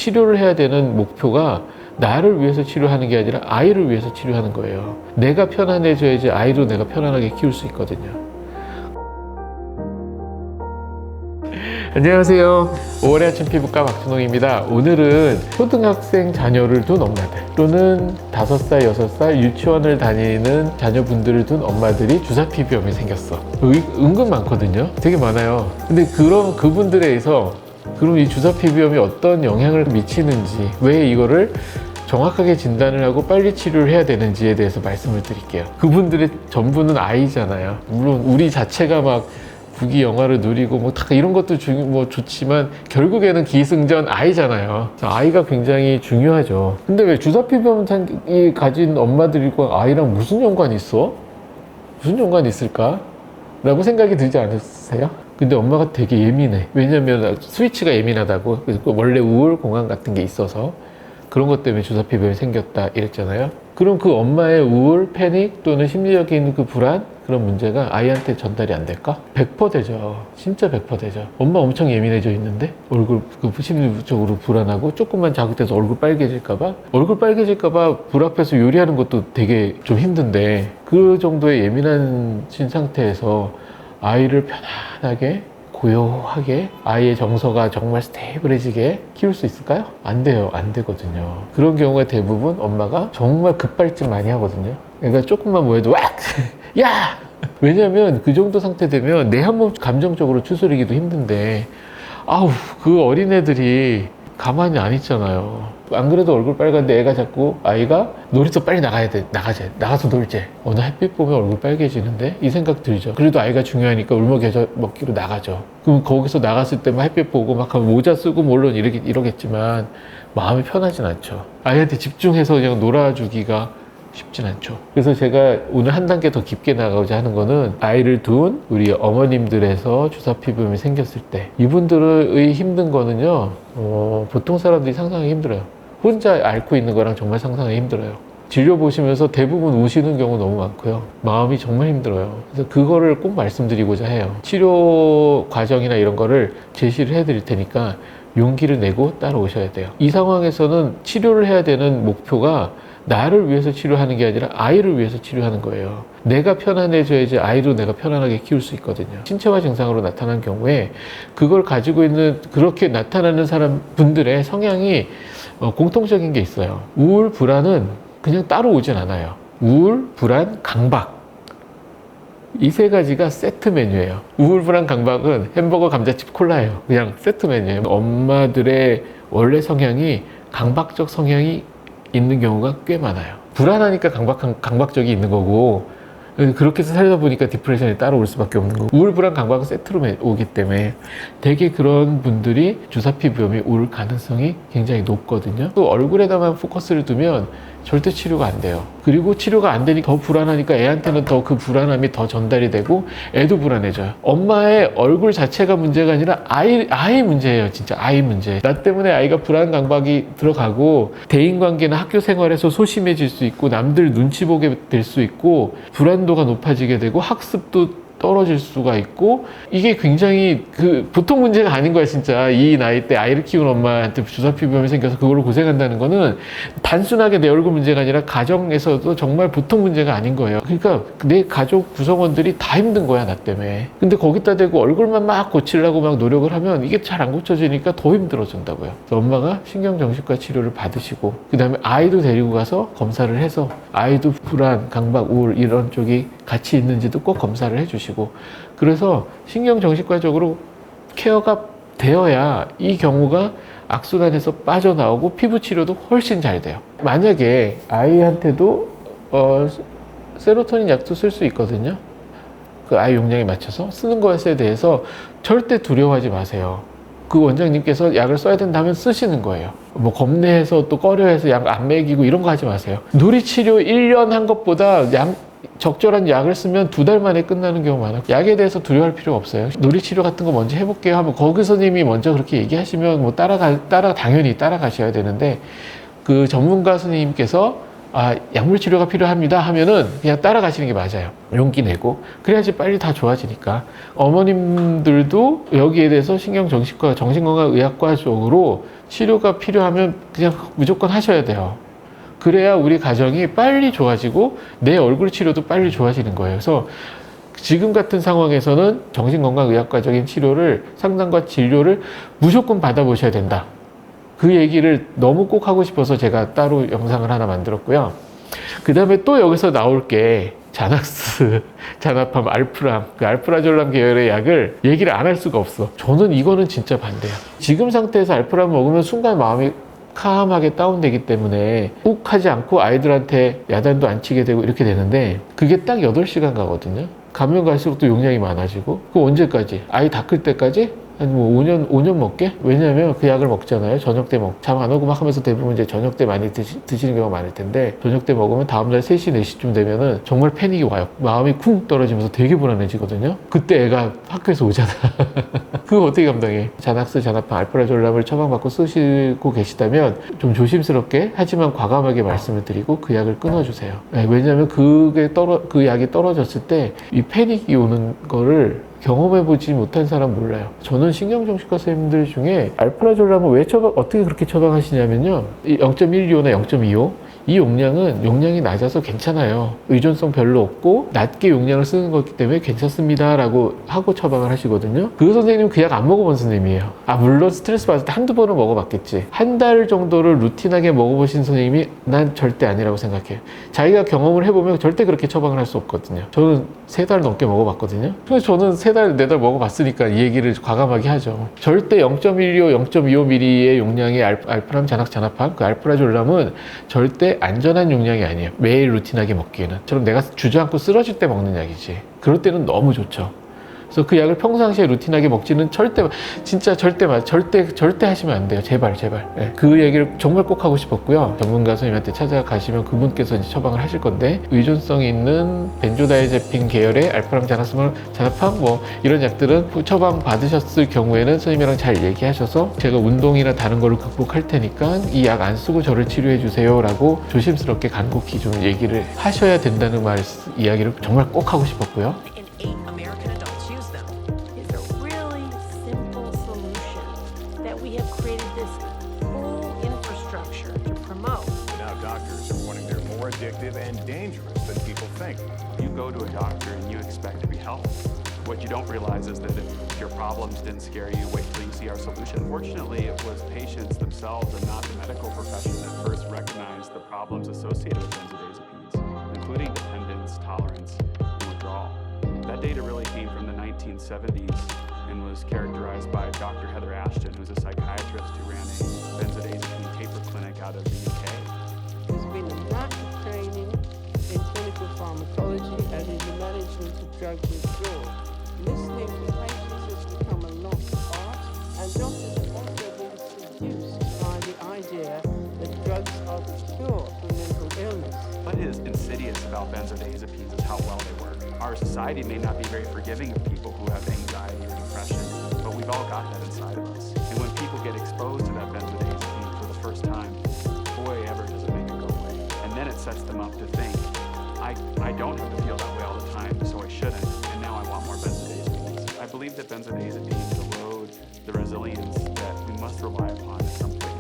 치료를 해야 되는 목표가 나를 위해서 치료하는 게 아니라 아이를 위해서 치료하는 거예요. 내가 편안해져야지 아이도 내가 편안하게 키울 수 있거든요. 안녕하세요. 5월의 아침 피부과 박준홍입니다. 오늘은 초등학생 자녀를 둔 엄마들 또는 5살, 6살 유치원을 다니는 자녀분들을 둔 엄마들이 주사피부염이 생겼어. 은근 많거든요. 되게 많아요. 근데 그럼 그분들에 의해서 그럼 이 주사피부염이 어떤 영향을 미치는지, 왜 이거를 정확하게 진단을 하고 빨리 치료를 해야 되는지에 대해서 말씀을 드릴게요. 그분들의 전부는 아이잖아요. 물론 우리 자체가 막 부귀 영화를 누리고 뭐 다 이런 것도 좋지만 결국에는 기승전 아이잖아요. 아이가 굉장히 중요하죠. 근데 왜 주사피부염이 가진 엄마들과 아이랑 무슨 연관이 있어? 무슨 연관이 있을까? 라고 생각이 들지 않으세요? 근데 엄마가 되게 예민해. 왜냐면 스위치가 예민하다고. 원래 우울 공황 같은 게 있어서 그런 것 때문에 주사피부염이 생겼다 이랬잖아요. 그럼 그 엄마의 우울, 패닉 또는 심리적인 그 불안, 그런 문제가 아이한테 전달이 안 될까? 100% 되죠. 진짜 100% 되죠. 엄마 엄청 예민해져 있는데 얼굴 심리적으로 불안하고 조금만 자극돼서 얼굴 빨개질까봐 불 앞에서 요리하는 것도 되게 좀 힘든데 그 정도의 예민한 상태에서 아이를 편안하게 고요하게 아이의 정서가 정말 스테이블해지게 키울 수 있을까요? 안 돼요. 안 되거든요. 그런 경우가 대부분 엄마가 정말 급발진 많이 하거든요. 그러니까 조금만 뭐 해도 왁! 야! 왜냐면 그 정도 상태 되면 내 한 몸 감정적으로 추스리기도 힘든데 아우 그 어린애들이 가만히 안 있잖아요. 안 그래도 얼굴 빨간데 애가 자꾸 아이가 놀이터 빨리 나가야 돼. 나가서 놀재. 어느 햇빛 보면 얼굴 빨개지는데 이 생각 들죠. 그래도 아이가 중요하니까 울먹이로 나가죠. 그럼 거기서 나갔을 때만 햇빛 보고 막 모자 쓰고 물론 이러겠지만 마음이 편하진 않죠. 아이한테 집중해서 그냥 놀아주기가 쉽진 않죠. 그래서 제가 오늘 한 단계 더 깊게 나가고자 하는 거는 아이를 둔 우리 어머님들에서 주사피부염이 생겼을 때 이분들의 힘든 거는요 보통 사람들이 상상하기 힘들어요. 혼자 앓고 있는 거랑 정말 상상하기 힘들어요. 진료 보시면서 대부분 우시는 경우 너무 많고요. 마음이 정말 힘들어요. 그래서 그거를 꼭 말씀드리고자 해요. 치료 과정이나 이런 거를 제시를 해드릴 테니까 용기를 내고 따라오셔야 돼요. 이 상황에서는 치료를 해야 되는 목표가 나를 위해서 치료하는 게 아니라 아이를 위해서 치료하는 거예요. 내가 편안해져야지 아이도 내가 편안하게 키울 수 있거든요. 신체화 증상으로 나타난 경우에 그걸 가지고 있는 그렇게 나타나는 분들의 성향이 공통적인 게 있어요. 우울, 불안은 그냥 따로 오진 않아요. 우울, 불안, 강박. 이 세 가지가 세트 메뉴예요. 우울, 불안, 강박은 햄버거, 감자칩, 콜라예요. 그냥 세트 메뉴예요. 엄마들의 원래 성향이 강박적 성향이 있는 경우가 꽤 많아요. 불안하니까 강박적이 있는 거고 그렇게 해서 살다 보니까 디프레션이 따라올 수밖에 없는 거고 우울, 불안, 강박은 세트로 오기 때문에 되게 그런 분들이 주사피부염이 올 가능성이 굉장히 높거든요. 또 얼굴에다만 포커스를 두면 절대 치료가 안 돼요. 그리고 치료가 안 되니까 더 불안하니까 애한테는 더 그 불안함이 더 전달이 되고 애도 불안해져요. 엄마의 얼굴 자체가 문제가 아니라 아이 문제예요. 진짜 아이 문제. 나 때문에 아이가 불안 강박이 들어가고 대인관계나 학교 생활에서 소심해질 수 있고 남들 눈치 보게 될 수 있고 불안도가 높아지게 되고 학습도 떨어질 수가 있고 이게 굉장히 보통 문제가 아닌 거야 진짜. 이 나이 때 아이를 키우는 엄마한테 주사피부염이 생겨서 그걸로 고생한다는 거는 단순하게 내 얼굴 문제가 아니라 가정에서도 정말 보통 문제가 아닌 거예요. 그러니까 내 가족 구성원들이 다 힘든 거야 나 때문에. 근데 거기다 대고 얼굴만 막 고치려고 막 노력을 하면 이게 잘 안 고쳐지니까 더 힘들어진다고요. 그래서 엄마가 신경정신과 치료를 받으시고 그 다음에 아이도 데리고 가서 검사를 해서 아이도 불안, 강박, 우울 이런 쪽이 같이 있는지도 꼭 검사를 해주시고 그래서 신경정신과적으로 케어가 되어야 이 경우가 악순환에서 빠져나오고 피부 치료도 훨씬 잘 돼요. 만약에 아이한테도 세로토닌 약도 쓸 수 있거든요. 그 아이 용량에 맞춰서 쓰는 것에 대해서 절대 두려워하지 마세요. 그 원장님께서 약을 써야 된다면 쓰시는 거예요. 뭐 겁내해서 또 꺼려해서 약 안 먹이고 이런 거 하지 마세요. 누리치료 1년 한 것보다 적절한 약을 쓰면 2달 만에 끝나는 경우 많아요. 약에 대해서 두려워할 필요가 없어요. 누리치료 같은 거 먼저 해볼게요 하면 거기 선생님이 먼저 그렇게 얘기하시면 뭐 당연히 따라가셔야 되는데 그 전문가 선생님께서 약물 치료가 필요합니다 하면은 그냥 따라가시는 게 맞아요. 용기 내고 그래야지 빨리 다 좋아지니까. 어머님들도 여기에 대해서 신경정신과 정신건강의학과 쪽으로 치료가 필요하면 그냥 무조건 하셔야 돼요. 그래야 우리 가정이 빨리 좋아지고 내 얼굴 치료도 빨리 좋아지는 거예요. 그래서 지금 같은 상황에서는 정신건강의학과적인 치료를, 상담과 진료를 무조건 받아보셔야 된다. 그 얘기를 너무 꼭 하고 싶어서 제가 따로 영상을 하나 만들었고요. 그 다음에 또 여기서 나올 게 자낙스, 자나팜, 알프람, 그 알프라졸람 계열의 약을 얘기를 안 할 수가 없어. 저는 이거는 진짜 반대야. 지금 상태에서 알프람 먹으면 순간 마음이 캄하게 다운되기 때문에 욱 하지 않고 아이들한테 야단도 안 치게 되고 이렇게 되는데, 그게 딱 8시간 가거든요. 가면 갈수록 또 용량이 많아지고. 그 언제까지? 아이 다 클 때까지? 한 뭐 5년 먹게? 왜냐면 그 약을 먹잖아요. 저녁 때 잠 안 오고 막 하면서 대부분 이제 저녁 때 많이 드시는 경우가 많을 텐데, 저녁 때 먹으면 다음날 3시, 4시쯤 되면은 정말 패닉이 와요. 마음이 쿵 떨어지면서 되게 불안해지거든요. 그때 애가 학교에서 오잖아. 그거 어떻게 감당해? 자낙스, 자나팜, 알프라졸람을 처방받고 쓰시고 계시다면 좀 조심스럽게 하지만 과감하게 말씀을 드리고 그 약을 끊어주세요. 네, 왜냐면 그 약이 떨어졌을 때 이 패닉이 오는 거를 경험해보지 못한 사람 몰라요. 저는 신경정신과 선생님들 중에 알프라졸람을 어떻게 그렇게 처방하시냐면요, 0.125나 0.25 이 용량이 낮아서 괜찮아요. 의존성 별로 없고 낮게 용량을 쓰는 거기 때문에 괜찮습니다 라고 하고 처방을 하시거든요. 그 선생님은 그 약 안 먹어본 선생님이에요. 물론 스트레스 받을 때 한두 번은 먹어봤겠지. 한 달 정도를 루틴하게 먹어보신 선생님이 난 절대 아니라고 생각해요. 자기가 경험을 해보면 절대 그렇게 처방을 할 수 없거든요. 저는 3달 넘게 먹어봤거든요. 그래서 저는 3달, 4달 먹어봤으니까 이 얘기를 과감하게 하죠. 절대 0.125, 0.25mm의 용량의 알프람, 자낙, 그 알프라졸람은 절대 안전한 용량이 아니에요. 매일 루틴하게 먹기에는. 저럼 내가 주저앉고 쓰러질 때 먹는 약이지. 그럴 때는 너무 좋죠. 그래서 그 약을 평상시에 루틴하게 먹지는 절대 하시면 안 돼요. 제발. 네. 그 얘기를 정말 꼭 하고 싶었고요. 전문가 선생님한테 찾아가시면 그분께서 이제 처방을 하실 건데, 의존성이 있는 벤조다이제핀 계열의 알프람, 자나팜 뭐 이런 약들은 처방 받으셨을 경우에는 선생님이랑 잘 얘기하셔서 제가 운동이나 다른 거를 극복할 테니까 이 약 안 쓰고 저를 치료해 주세요 라고 조심스럽게 간곡히 좀 얘기를 하셔야 된다는 이야기를 정말 꼭 하고 싶었고요. And dangerous than people think. You go to a doctor and you expect to be helped. What you don't realize is that if your problems didn't scare you, wait till you see our solution. Fortunately, it was patients themselves and not the medical profession that first recognized the problems associated with benzodiazepines, including dependence, tolerance, and withdrawal. That data really came from the 1970s and was characterized by Dr. Heather Ashton, who's a psychiatrist who ran a benzodiazepine taper clinic out of the UK. There's been a lack of training in clinical pharmacology and in the management of drug withdrawal. Listening to patients has become a lost art, and doctors have also been seduced by the idea that drugs are the cure for mental illness. What is insidious about benzodiazepines is how well they work. Our society may not be very forgiving of people who have anxiety or depression, but we've all got that inside of us. And when people get exposed to that benzodiazepine for the first time, boy, ever does it make it go away. And then it sets them up to think, I don't have to feel that way all the time, so I shouldn't, and now I want more benzodiazepines. I believe that benzodiazepines erode the resilience that we must rely upon at some point